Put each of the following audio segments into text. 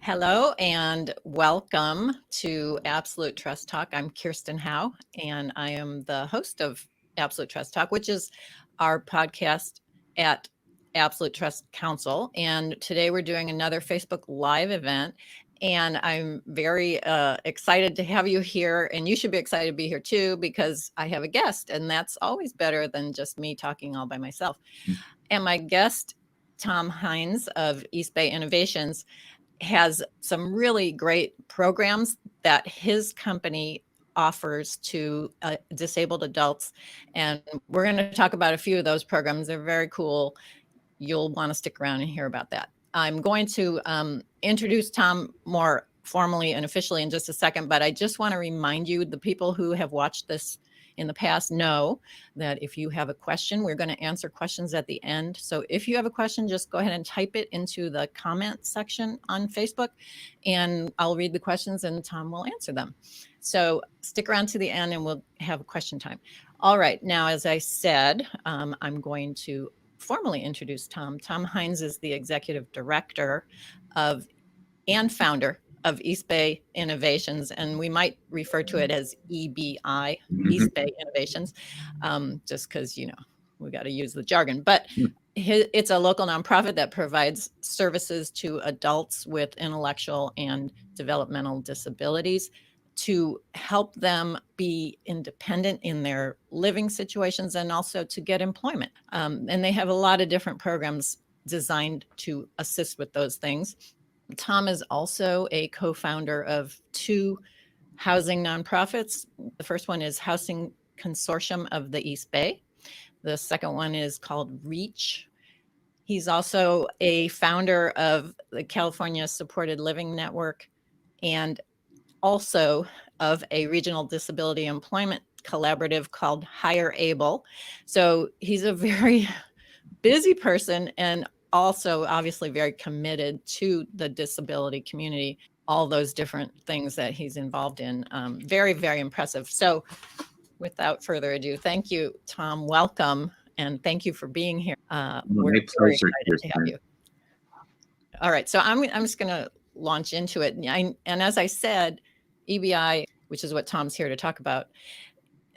Hello and welcome to Absolute Trust Talk. I'm Kirsten Howe, and I am the host of Absolute Trust Talk, which is our podcast at Absolute Trust Counsel. And today we're doing another Facebook Live event, and I'm very excited to have you here. And you should be excited to be here too, because I have a guest, and that's always better than just me talking all by myself. And my guest, Tom Hines of East Bay Innovations, has some really great programs that his company offers to disabled adults. And we're going to talk about a few of those programs. They're very cool. You'll want to stick around and hear about that. I'm going to introduce Tom more formally and officially in just a second, but I just want to remind you, the people who have watched this in the past know that if you have a question, we're going to answer questions at the end. So if you have a question, just go ahead and type it into the comment section on Facebook, and I'll read the questions and Tom will answer them. So stick around to the end and we'll have a question time. All right. Now, as I said, I'm going to formally introduce Tom. Tom Hines is the executive director of and founder of East Bay Innovations, and we might refer to it as EBI, East Bay Innovations, just because, we got to use the jargon. But it's a local nonprofit that provides services to adults with intellectual and developmental disabilities to help them be independent in their living situations and also to get employment. And they have a lot of different programs designed to assist with those things. Tom is also a co-founder of two housing nonprofits. The first one is Housing Consortium of the East Bay. The second one is called REACH. He's also a founder of the California Supported Living Network and also of a regional disability employment collaborative called Hire Able. So he's a very busy person and also obviously very committed to the disability community, all those different things that he's involved in. Very, very impressive. So without further ado, thank you, Tom. Welcome. And thank you for being here. We're very excited to have you. All right. So I'm just going to launch into it. And as I said, EBI, which is what Tom's here to talk about,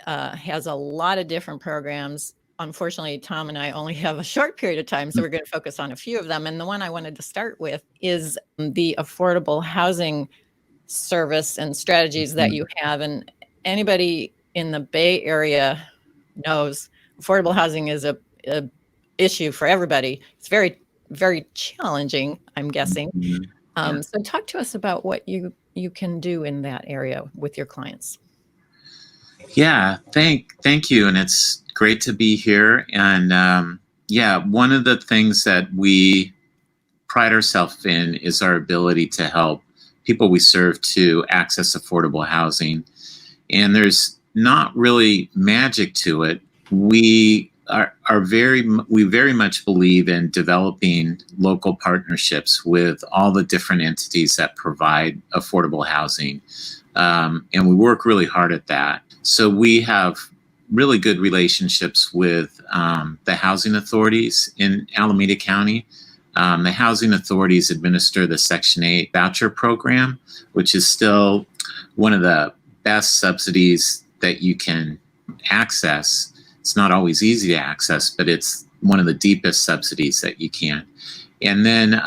has a lot of different programs. Unfortunately, Tom and I only have a short period of time, so we're going to focus on a few of them. And the one I wanted to start with is the affordable housing service and strategies that you have. And anybody in the Bay Area knows affordable housing is a issue for everybody. It's very, very challenging, I'm guessing. So talk to us about what you can do in that area with your clients. Yeah, thank you. And it's great to be here. And one of the things that we pride ourselves in is our ability to help people we serve to access affordable housing. And there's not really magic to it. We very much believe in developing local partnerships with all the different entities that provide affordable housing. And we work really hard at that. So we have really good relationships with the housing authorities in Alameda County. The housing authorities administer the Section 8 voucher program, which is still one of the best subsidies that you can access. It's not always easy to access, but it's one of the deepest subsidies that you can. And then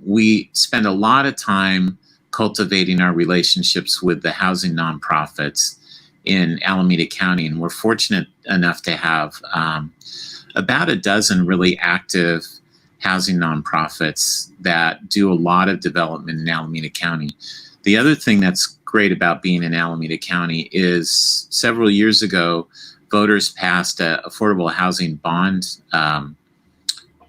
we spend a lot of time cultivating our relationships with the housing nonprofits in Alameda County. And we're fortunate enough to have about a dozen really active housing nonprofits that do a lot of development in Alameda County. The other thing that's great about being in Alameda County is several years ago, voters passed an affordable housing bond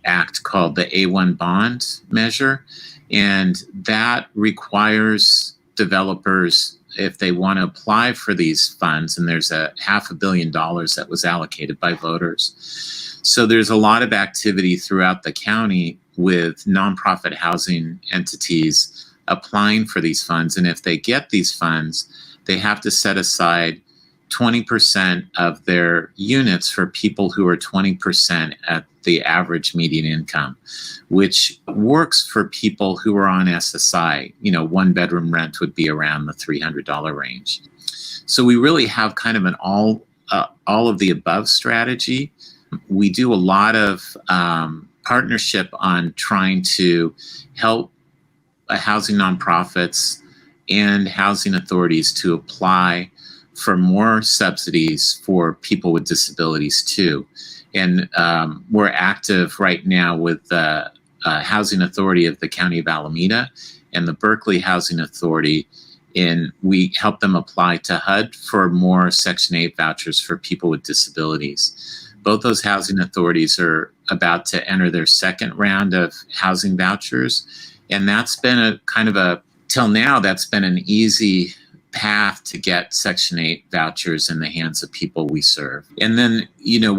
act called the A1 bond measure. And that requires developers, if they want to apply for these funds, and there's a $500 million that was allocated by voters. So there's a lot of activity throughout the county with nonprofit housing entities applying for these funds. And if they get these funds, they have to set aside 20% of their units for people who are 20% at the average median income, which works for people who are on SSI. One bedroom rent would be around the $300 range. So we really have kind of an all of the above strategy. We do a lot of partnership on trying to help housing nonprofits and housing authorities to apply for more subsidies for people with disabilities too. And we're active right now with the Housing Authority of the County of Alameda and the Berkeley Housing Authority. And we help them apply to HUD for more Section 8 vouchers for people with disabilities. Both those housing authorities are about to enter their second round of housing vouchers. And that's been till now, that's been an easy path to get Section 8 vouchers in the hands of people we serve. And then,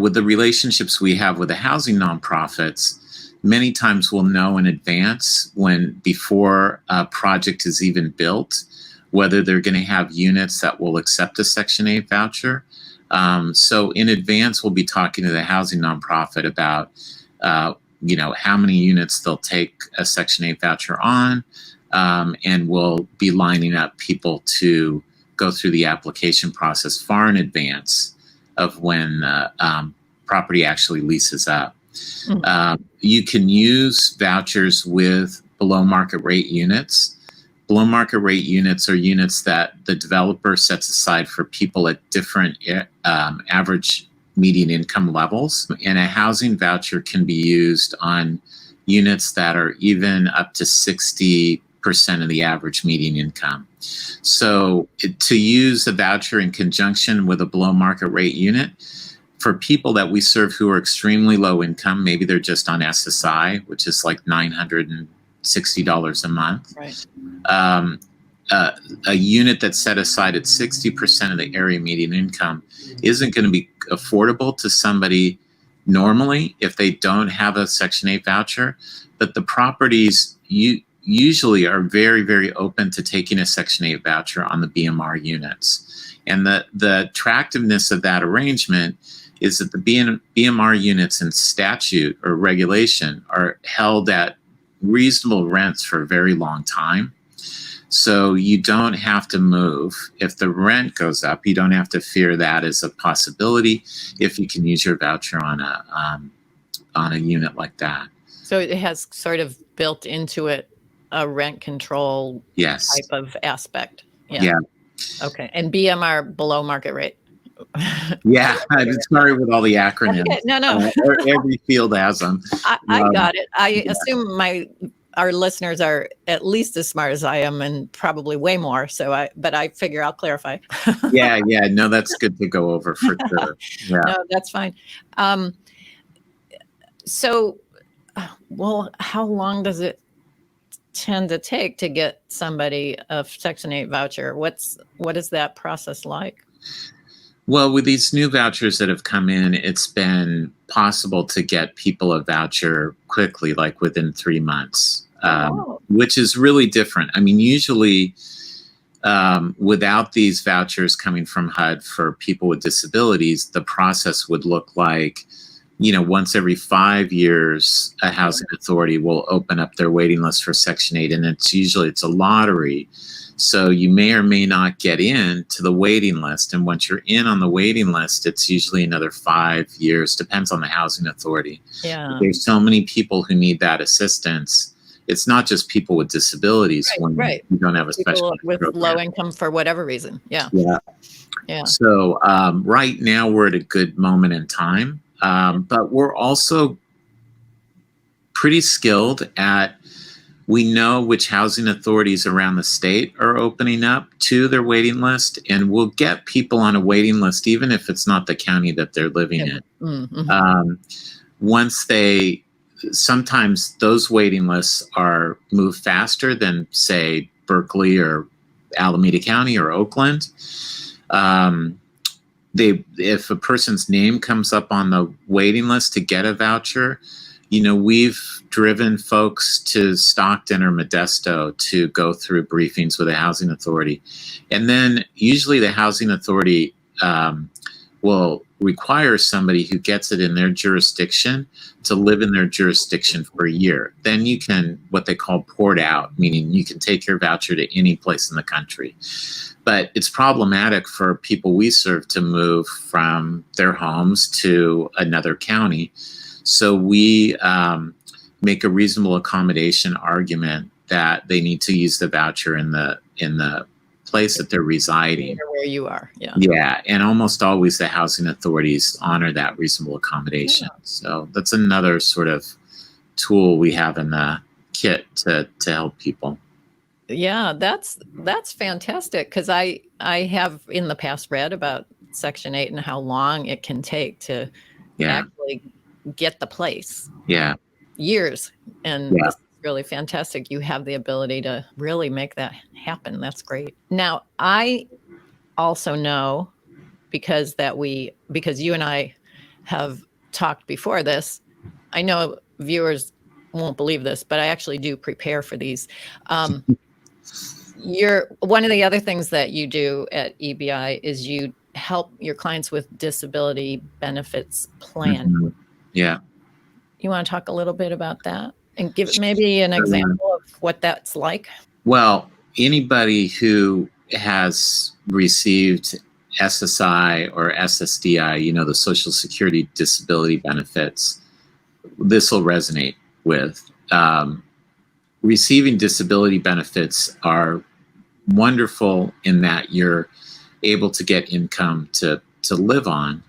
with the relationships we have with the housing nonprofits, many times we'll know in advance before a project is even built, whether they're going to have units that will accept a Section 8 voucher. So in advance, we'll be talking to the housing nonprofit about, how many units they'll take a Section 8 voucher on, and we'll be lining up people to go through the application process far in advance of when property actually leases up. You can use vouchers with below market rate units. Below market rate units are units that the developer sets aside for people at different average median income levels. And a housing voucher can be used on units that are even up to 60% of the average median income. So to use a voucher in conjunction with a below market rate unit, for people that we serve who are extremely low income, maybe they're just on SSI, which is like $960 a month. Right. A unit that's set aside at 60% of the area median income isn't going to be affordable to somebody normally if they don't have a Section 8 voucher. But the properties usually are very, very open to taking a Section 8 voucher on the BMR units. And the attractiveness of that arrangement is that the BMR units in statute or regulation are held at reasonable rents for a very long time. So you don't have to move. If the rent goes up, you don't have to fear that as a possibility if you can use your voucher on a unit like that. So it has sort of built into it a rent control Yes. type of aspect. Yeah. Okay. And BMR below market rate. Yeah, I'm sorry with all the acronyms. Okay. No. Every field has them. I got it. I assume our listeners are at least as smart as I am, and probably way more. But I figure I'll clarify. Yeah. No, that's good to go over for sure. Yeah. No, that's fine. So, how long does it tend to take to get somebody a Section 8 voucher? What is that process like? Well, with these new vouchers that have come in, it's been possible to get people a voucher quickly, like within 3 months, which is really different. I mean, usually without these vouchers coming from HUD for people with disabilities, the process would look like, once every 5 years, a housing authority will open up their waiting list for Section 8, and it's a lottery. So you may or may not get in to the waiting list. And once you're in on the waiting list, it's usually another 5 years, depends on the housing authority. Yeah. There's so many people who need that assistance. It's not just people with disabilities right. You don't have a People special with program. low income for whatever reason. Yeah. So right now we're at a good moment in time, but we're also pretty skilled at. We know which housing authorities around the state are opening up to their waiting list, and we'll get people on a waiting list, even if it's not the county that they're living in. Mm-hmm. Sometimes those waiting lists are moved faster than, say, Berkeley or Alameda County or Oakland. If a person's name comes up on the waiting list to get a voucher, we've driven folks to Stockton or Modesto to go through briefings with the housing authority. And then usually the housing authority will require somebody who gets it in their jurisdiction to live in their jurisdiction for a year. Then you can, what they call port out, meaning you can take your voucher to any place in the country. But it's problematic for people we serve to move from their homes to another county. So we make a reasonable accommodation argument that they need to use the voucher in the place that they're residing. Where you are, yeah. Yeah, and almost always the housing authorities honor that reasonable accommodation. Yeah. So that's another sort of tool we have in the kit to help people. Yeah, that's fantastic, because I have in the past read about Section 8 and how long it can take to actually get the place. Yeah. Years. And this is really fantastic. You have the ability to really make that happen. That's great. Now, I also know, because you and I have talked before this, I know viewers won't believe this, but I actually do prepare for these. One of the other things that you do at EBI is you help your clients with disability benefits plan. Mm-hmm. Yeah. You want to talk a little bit about that and give maybe an example of what that's like? Well, anybody who has received SSI or SSDI, the Social Security disability benefits, this will resonate with. Receiving disability benefits are wonderful in that you're able to get income to live on.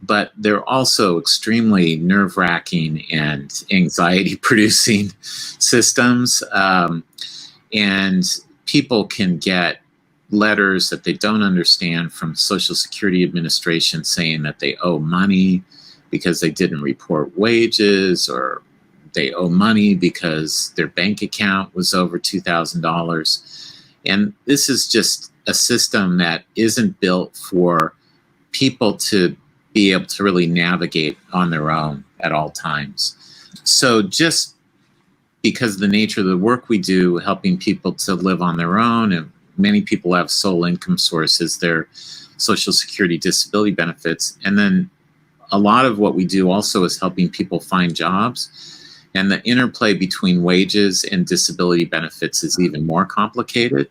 But they're also extremely nerve-wracking and anxiety-producing systems. And people can get letters that they don't understand from Social Security Administration saying that they owe money because they didn't report wages, or they owe money because their bank account was over $2,000. And this is just a system that isn't built for people to be able to really navigate on their own at all times. So just because of the nature of the work we do, helping people to live on their own, and many people have sole income sources, their Social Security disability benefits. And then a lot of what we do also is helping people find jobs. And the interplay between wages and disability benefits is even more complicated.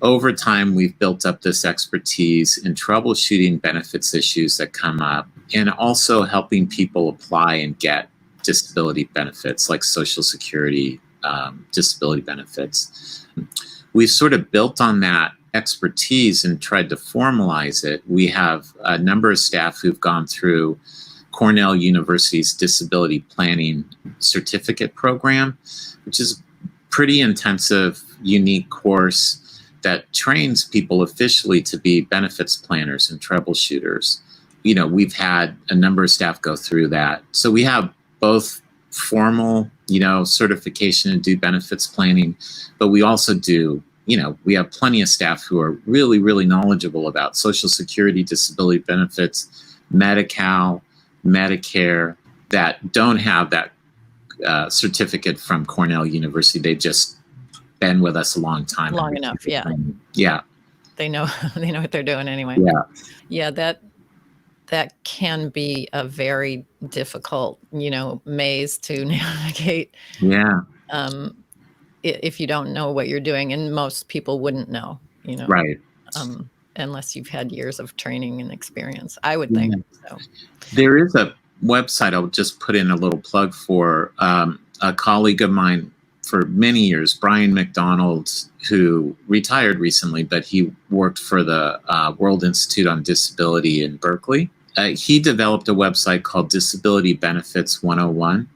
Over time, we've built up this expertise in troubleshooting benefits issues that come up, and also helping people apply and get disability benefits like Social Security disability benefits. We've sort of built on that expertise and tried to formalize it. We have a number of staff who've gone through Cornell University's Disability Planning Certificate Program, which is a pretty intensive, unique course that trains people officially to be benefits planners and troubleshooters. We've had a number of staff go through that. So we have both formal, certification to do benefits planning, but we also do, we have plenty of staff who are really, really knowledgeable about Social Security disability benefits, Medi-Cal, Medicare, that don't have that certificate from Cornell University. They've just been with us a long time. Long enough, yeah. Yeah. They know what they're doing anyway. Yeah. Yeah, that can be a very difficult, maze to navigate. Yeah. If you don't know what you're doing, and most people wouldn't know, Right. Unless you've had years of training and experience, I would think. So. There is a website I'll just put in a little plug for. A colleague of mine for many years, Brian McDonald, who retired recently, but he worked for the World Institute on Disability in Berkeley. He developed a website called Disability Benefits 101.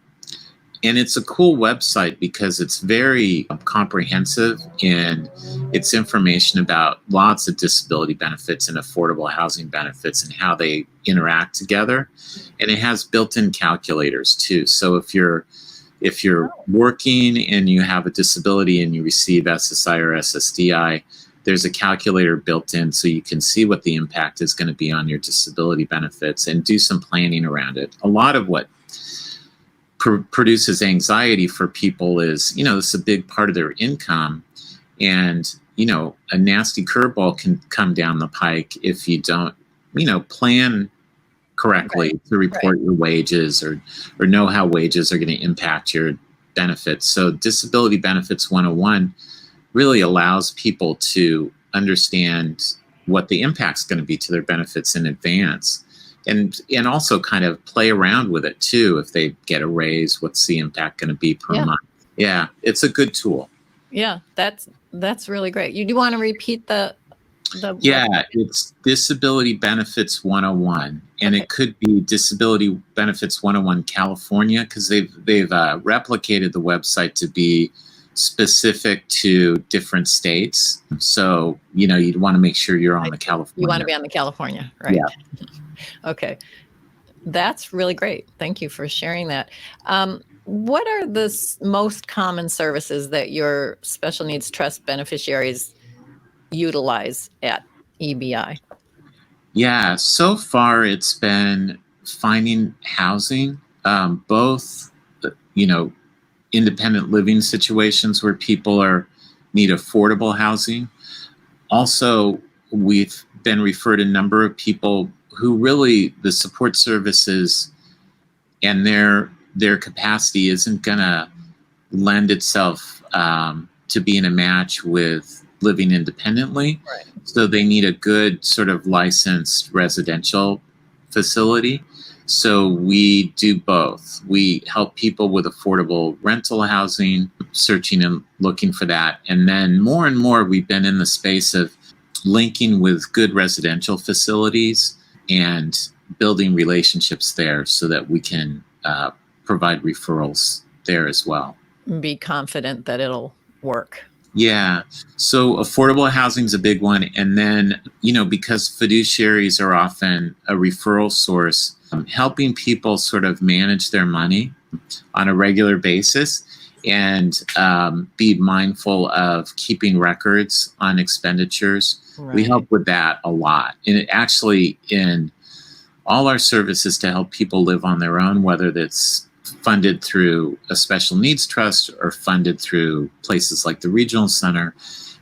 And it's a cool website because it's very comprehensive in its information about lots of disability benefits and affordable housing benefits and how they interact together. And it has built-in calculators too. So if you're working and you have a disability and you receive SSI or SSDI, there's a calculator built in so you can see what the impact is going to be on your disability benefits and do some planning around it. A lot of what produces anxiety for people is, this is a big part of their income. And a nasty curveball can come down the pike if you don't, plan correctly to report your wages or know how wages are going to impact your benefits. So Disability Benefits 101 really allows people to understand what the impact's going to be to their benefits in advance, and also kind of play around with it too. If they get a raise, what's the impact going to be per month? Yeah, it's a good tool. Yeah, that's really great. You do want to repeat the it's Disability Benefits 101, and it could be Disability Benefits 101 California, because they've replicated the website to be specific to different states. So you'd want to make sure you're on the California. You want to be on the California, right? Yeah. Okay, that's really great. Thank you for sharing that. What are the most common services that your special needs trust beneficiaries utilize at EBI? Yeah, so far it's been finding housing, both, independent living situations where people need affordable housing. Also, we've been referred a number of people who really the support services and their capacity isn't going to lend itself to being a match with living independently. Right. So they need a good sort of licensed residential facility. So we do both. We help people with affordable rental housing, searching and looking for that. And then more and more, we've been in the space of linking with good residential facilities and building relationships there so that we can provide referrals there as well. Be confident that it'll work. Yeah. So affordable housing is a big one. And then, because fiduciaries are often a referral source, helping people sort of manage their money on a regular basis and be mindful of keeping records on expenditures. Right. We help with that a lot. And it actually, in all our services to help people live on their own, whether that's funded through a special needs trust or funded through places like the regional center,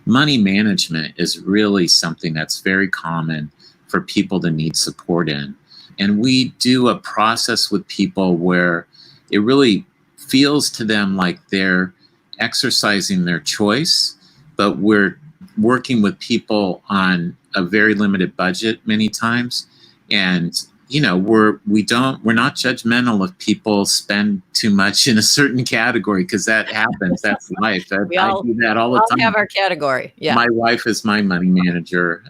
money management is really something that's very common for people to need support in. And we do a process with people where it really feels to them like they're exercising their choice, but we're working with people on a very limited budget many times. And we're not judgmental if people spend too much in a certain category, because that happens. That's life. I do that all the time. We have our category. Yeah. My wife is my money manager.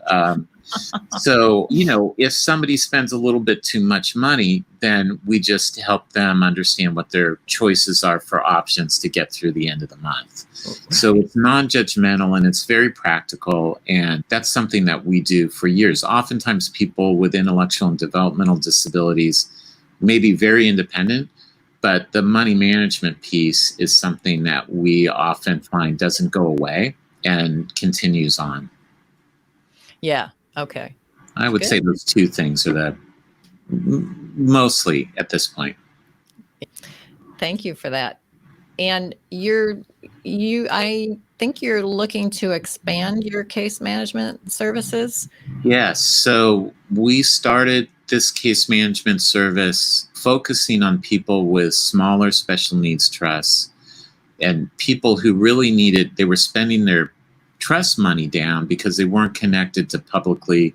So, if somebody spends a little bit too much money, then we just help them understand what their choices are for options to get through the end of the month. So it's non-judgmental and it's very practical. And that's something that we do for years. Oftentimes people with intellectual and developmental disabilities may be very independent, but the money management piece is something that we often find doesn't go away and continues on. Yeah. Okay. I would say those two things are the mostly at this point. Thank you for that. And I think you're looking to expand your case management services. Yes. So we started this case management service focusing on people with smaller special needs trusts and people who really they were spending their trust money down because they weren't connected to publicly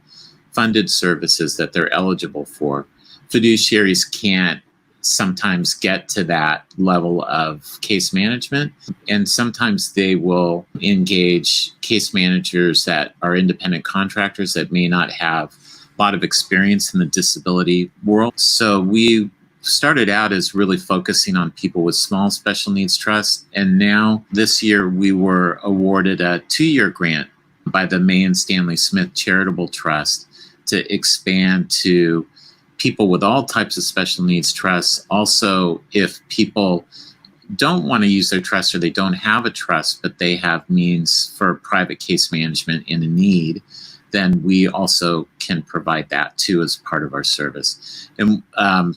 funded services that they're eligible for. Fiduciaries can't sometimes get to that level of case management, and sometimes they will engage case managers that are independent contractors that may not have a lot of experience in the disability world. So we started out as really focusing on people with small special needs trusts. And now this year we were awarded a 2-year grant by the May and Stanley Smith Charitable Trust to expand to people with all types of special needs trusts. Also, if people don't want to use their trust or they don't have a trust, but they have means for private case management in a need, then we also can provide that too as part of our service. And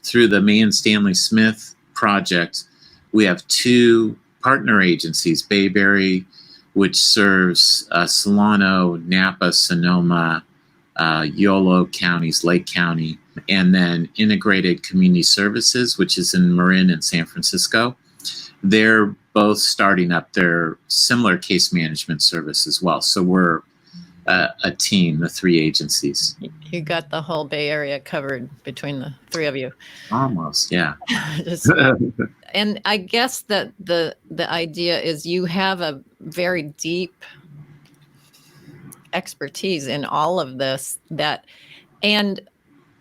through the May and Stanley Smith project, we have 2 partner agencies, Bayberry which serves Solano, Napa, Sonoma, Yolo counties, Lake County, and then Integrated Community Services, which is in Marin and San Francisco. They're both starting up their similar case management service as well. So we're a team, the three agencies. You got the whole Bay Area covered between the three of you. Almost, yeah. And I guess that the idea is you have a very deep expertise in all of this, and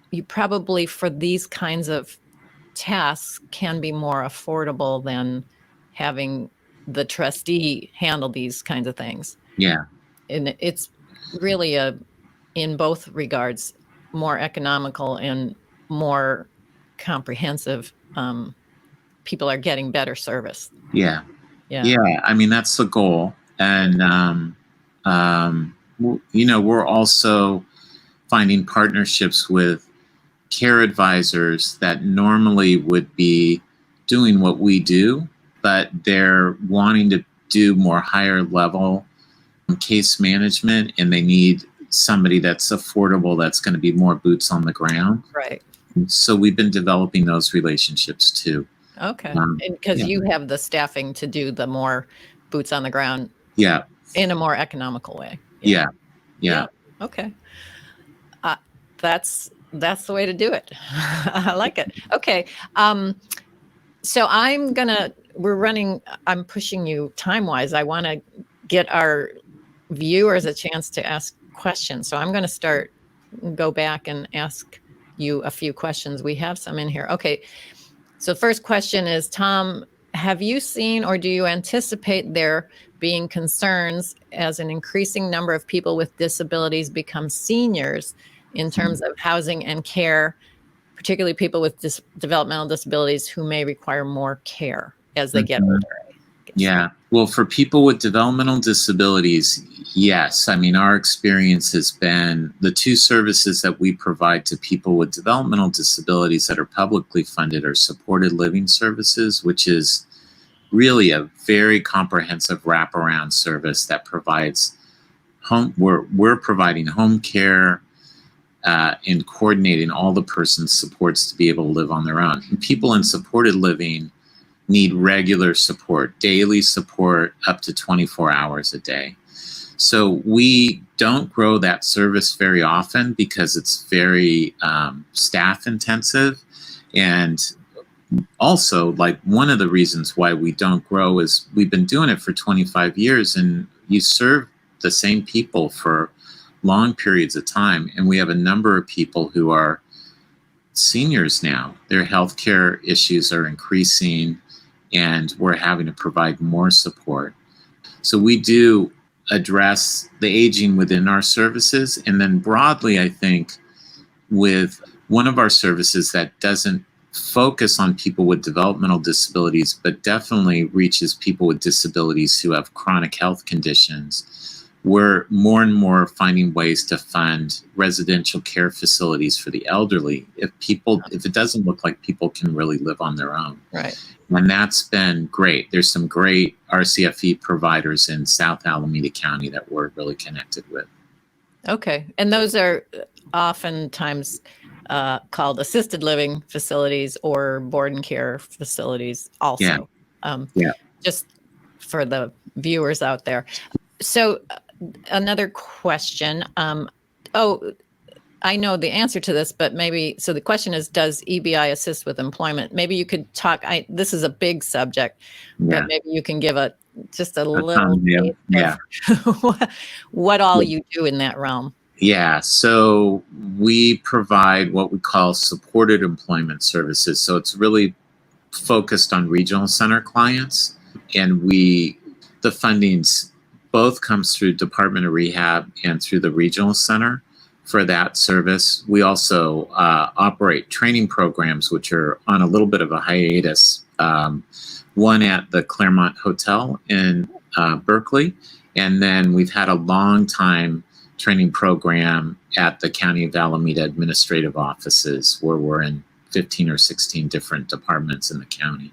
you probably for these kinds of tasks can be more affordable than having the trustee handle these kinds of things. Yeah. And it's really in both regards, more economical and more comprehensive. People are getting better service. Yeah. I mean, that's the goal. And, we're also finding partnerships with care advisors that normally would be doing what we do, but they're wanting to do more higher level case management, and they need somebody that's affordable, that's going to be more boots on the ground. Right. So we've been developing those relationships too. Okay. Because you have the staffing to do the more boots on the ground. Yeah. In a more economical way. Yeah. Okay. That's the way to do it. I like it. Okay. So I'm pushing you time-wise. I want to get our viewers a chance to ask questions. So I'm going to go back and ask you a few questions. We have some in here. Okay. So first question is, Tom, have you seen or do you anticipate there being concerns as an increasing number of people with disabilities become seniors in terms of housing and care, particularly people with developmental disabilities who may require more care as they get older? Yeah. Well, for people with developmental disabilities, yes. I mean, our experience has been the two services that we provide to people with developmental disabilities that are publicly funded are supported living services, which is really a very comprehensive wraparound service that provides we're providing home care and coordinating all the person's supports to be able to live on their own. And people in supported living need regular support, daily support up to 24 hours a day. So we don't grow that service very often because it's very staff intensive. And also, like, one of the reasons why we don't grow is we've been doing it for 25 years and you serve the same people for long periods of time. And we have a number of people who are seniors now. Their healthcare issues are increasing and we're having to provide more support. So we do address the aging within our services. And then broadly, I think with one of our services that doesn't focus on people with developmental disabilities, but definitely reaches people with disabilities who have chronic health conditions, we're more and more finding ways to fund residential care facilities for the elderly if it doesn't look like people can really live on their own. Right. And that's been great. There's some great RCFE providers in South Alameda County that we're really connected with. Okay. And those are oftentimes called assisted living facilities or board and care facilities also. Just for the viewers out there. So another question. I know the answer to this, but so the question is, does EBI assist with employment? Maybe you could talk, this is a big subject, but maybe you can give just a little bit of what all you do in that realm. Yeah, so we provide what we call supported employment services. So it's really focused on regional center clients, and the fundings both comes through Department of Rehab and through the regional center for that service. We also operate training programs, which are on a little bit of a hiatus. One at the Claremont Hotel in Berkeley, and then we've had a long time training program at the County of Alameda administrative offices where we're in 15 or 16 different departments in the county.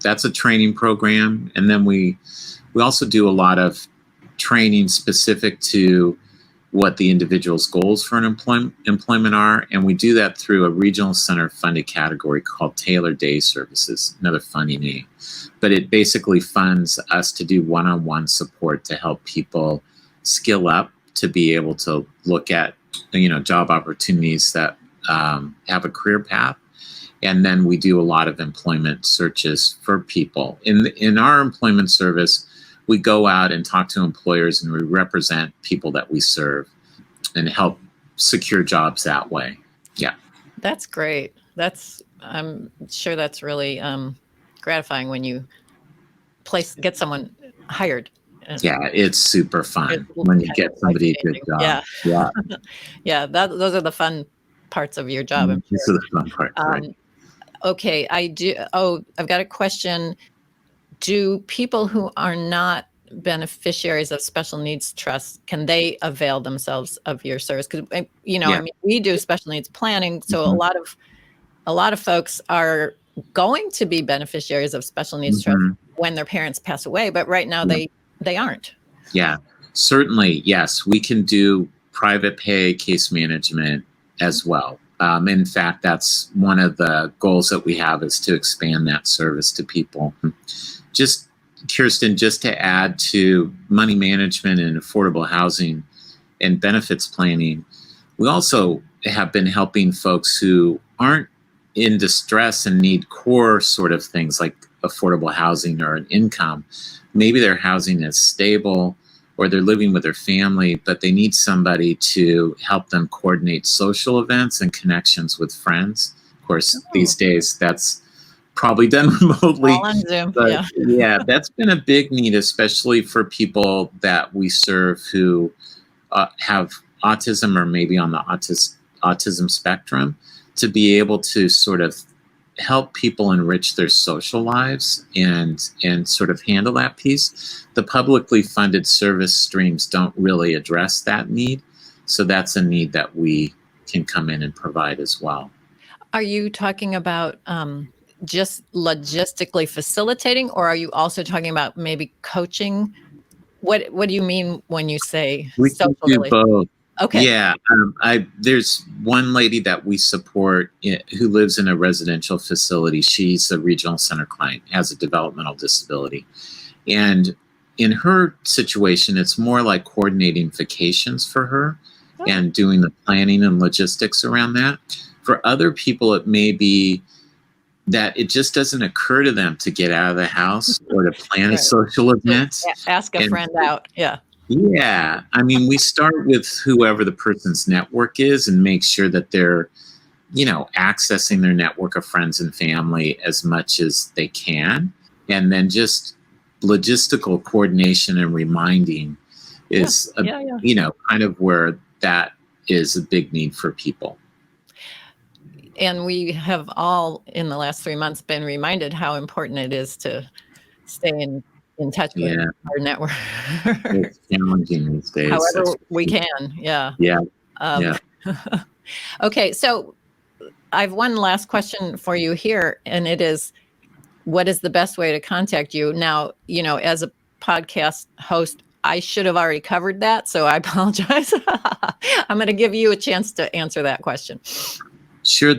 That's a training program. And then we also do a lot of training specific to what the individual's goals for an employment are. And we do that through a regional center funded category called Tailored Day Services, another funny name. But it basically funds us to do one-on-one support to help people skill up to be able to look at, job opportunities that have a career path. And then we do a lot of employment searches for people. In our employment service, we go out and talk to employers, and we represent people that we serve and help secure jobs that way. Yeah. That's great. I'm sure that's really gratifying when you get someone hired. Yeah, it's super fun when you get somebody a good job. Yeah. Yeah. Those are the fun parts of your job. I'm sure. These are the fun parts, right? Okay. I've got a question. Do people who are not beneficiaries of special needs trusts, can they avail themselves of your service? Because I mean, we do special needs planning, so a lot of folks are going to be beneficiaries of special needs trusts when their parents pass away, but right now they aren't. Yeah, certainly, yes, we can do private pay case management as well. In fact, that's one of the goals that we have, is to expand that service to people. Just, Kirsten, just to add to money management and affordable housing and benefits planning, we also have been helping folks who aren't in distress and need core sort of things like affordable housing or an income. Maybe their housing is stable or they're living with their family, but they need somebody to help them coordinate social events and connections with friends. Of course, these days that's probably done remotely. All on Zoom. But yeah, that's been a big need, especially for people that we serve who have autism or maybe on the autism spectrum, to be able to sort of help people enrich their social lives and sort of handle that piece. The publicly funded service streams don't really address that need. So that's a need that we can come in and provide as well. Are you talking about just logistically facilitating, or are you also talking about maybe coaching? What do you mean when you say we can do both? Okay. Yeah, there's one lady that we support who lives in a residential facility. She's a regional center client, has a developmental disability. And in her situation, it's more like coordinating vacations for her and doing the planning and logistics around that. For other people, it may be that it just doesn't occur to them to get out of the house or to plan a social event. Ask a friend out. Yeah. Yeah. I mean, we start with whoever the person's network is and make sure that they're, accessing their network of friends and family as much as they can. And then just logistical coordination and reminding is, kind of where that is a big need for people. And we have all in the last 3 months been reminded how important it is to stay in touch with our network. It's challenging these days. However we can. Yeah. Okay. So I have one last question for you here, and it is, what is the best way to contact you? Now, as a podcast host, I should have already covered that, so I apologize. I'm going to give you a chance to answer that question. Sure.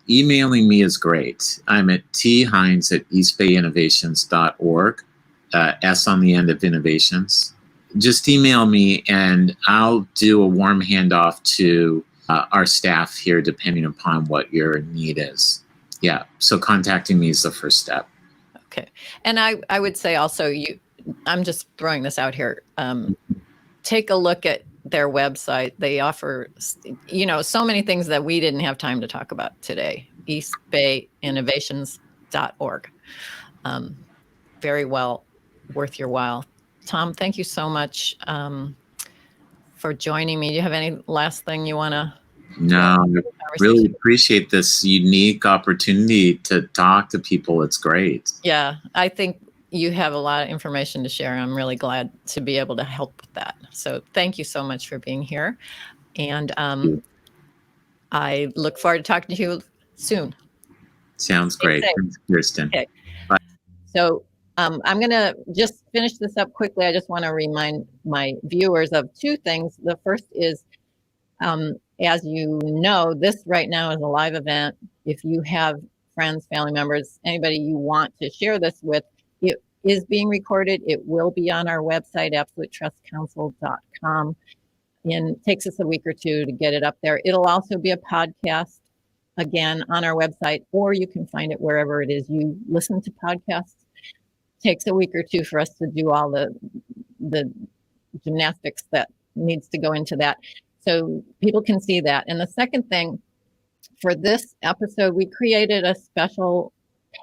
Emailing me is great. I'm at thines@eastbayinnovations.org, S on the end of innovations. Just email me and I'll do a warm handoff to our staff here, depending upon what your need is. Yeah. So contacting me is the first step. Okay. And I would say also, I'm just throwing this out here. Take a look at their website. They offer, so many things that we didn't have time to talk about today. eastbayinnovations.org. Very well worth your while. Tom, thank you so much for joining me. Do you have any last thing you want to? No, I really appreciate this unique opportunity to talk to people. It's great. Yeah, I think you have a lot of information to share. I'm really glad to be able to help with that. So thank you so much for being here. And I look forward to talking to you soon. Sounds great. Thanks, Kirsten. Okay. Bye. So I'm going to just finish this up quickly. I just want to remind my viewers of two things. The first is, as you know, this right now is a live event. If you have friends, family members, anybody you want to share this with, it is being recorded. It will be on our website, absolutetrustcounsel.com. And it takes us a week or two to get it up there. It'll also be a podcast, again, on our website, or you can find it wherever it is you listen to podcasts. It takes a week or two for us to do all the gymnastics that needs to go into that, so people can see that. And the second thing, for this episode, we created a special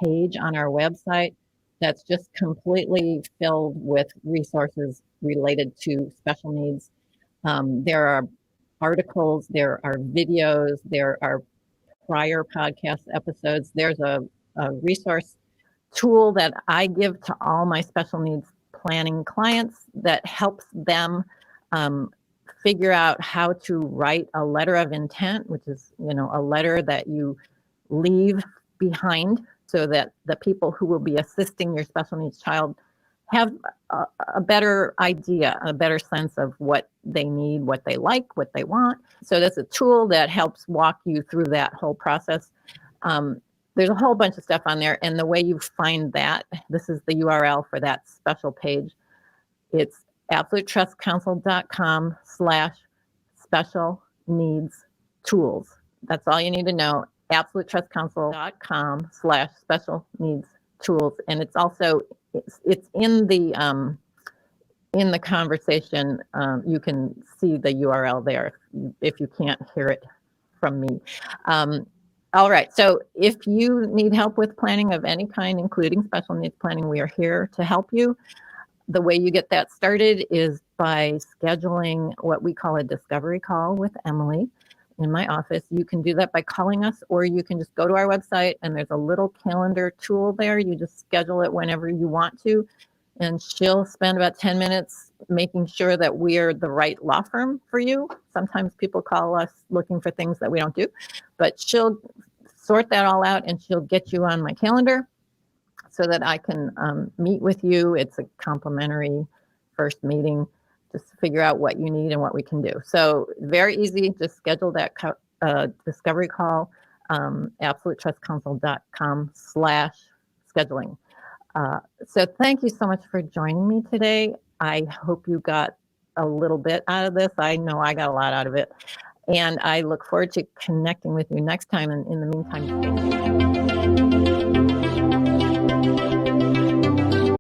page on our website that's just completely filled with resources related to special needs. There are articles, there are videos, there are prior podcast episodes. There's a resource tool that I give to all my special needs planning clients that helps them figure out how to write a letter of intent, which is, a letter that you leave behind so that the people who will be assisting your special needs child have a better idea, a better sense of what they need, what they like, what they want. So that's a tool that helps walk you through that whole process. There's a whole bunch of stuff on there. And the way you find that, this is the URL for that special page. It's absolutetrustcounsel.com/special needs tools. That's all you need to know. absolutetrustcounsel.com/special needs tools. And it's also, it's in the conversation. You can see the URL there if you can't hear it from me. All right. So if you need help with planning of any kind, including special needs planning, we are here to help you. The way you get that started is by scheduling what we call a discovery call with Emily in my office. You can do that by calling us, or you can just go to our website and there's a little calendar tool there. You just schedule it whenever you want to, and she'll spend about 10 minutes making sure that we're the right law firm for you. Sometimes people call us looking for things that we don't do, but she'll sort that all out and she'll get you on my calendar so that I can meet with you. It's a complimentary first meeting just to figure out what you need and what we can do. So very easy. Just schedule that discovery call, absolutetrustcounsel.com/scheduling. So thank you so much for joining me today. I hope you got a little bit out of this. I know I got a lot out of it. And I look forward to connecting with you next time. And in the meantime, thank you.